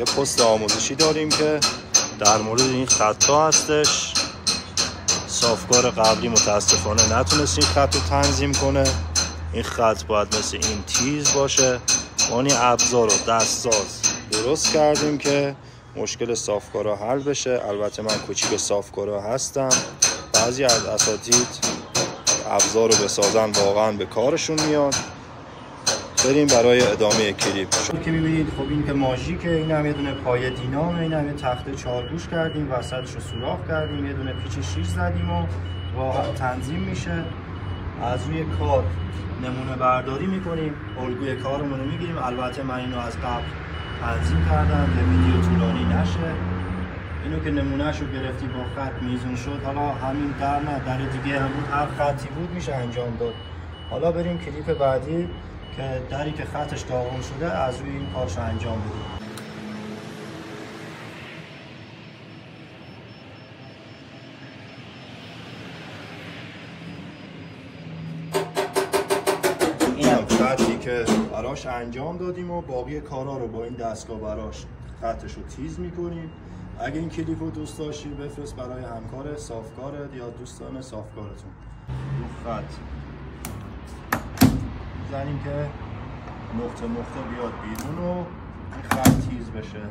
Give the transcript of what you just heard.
یه پست آموزشی داریم که در مورد این خطا هستش. صافکار قبلی متاسفانه نتونست این خط رو تنظیم کنه. این خط باید مثل این تیز باشه. ما این ابزار رو دستساز درست کردیم که مشکل صافکارا حل بشه. البته من کوچیک صافکارا هستم، بعضی از اساتید ابزار رو بسازن واقعا به کارشون میاد. بریم برای ادامه کلیپ. که میبینید خب این که ماژیکه، این هم یه دونه پایه دینامه، این هم یه تخته 4 گوش کردیم، وسطش رو سوراخ کردیم، یه دونه پیچ 6 زدیم و راحت تنظیم میشه. از روی کار نمونه برداری میکنیم، الگوی کارمون رو میگیریم. البته من اینو از قبل تنظیم کردم که ویدیو طولانی نشه. اینو که نمونهشو گرفتی با خط میزون شد، حالا همین در نه در دیگه هم بود، هر خطی بود میشه انجام داد. حالا بریم کلیپ بعدی که دری که خطش داغون شده از روی این کارشو انجام بدیم. اینم خطی که براش انجام دادیم و باقی کارا رو با این دستگاه براش خطش رو تیز میکنیم. اگه این کلیپ رو دوست داشتی بفرست برای همکار صافکارت یا دوستان صافکارتون. رو خط میزنیم که نقطه نقطه بیاد بیرون و این خط تیز بشه.